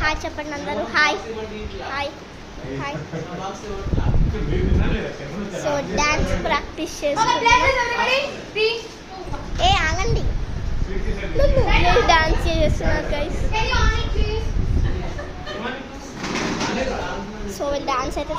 Hi చెప్పండి అందరూ. Hi hi hi. So dance practice చేస్తున్నారు. ఏ ఆగండి, డాన్స్ చేస్తున్నారు గైస్. సో వీళ్ళు డాన్స్ అయితే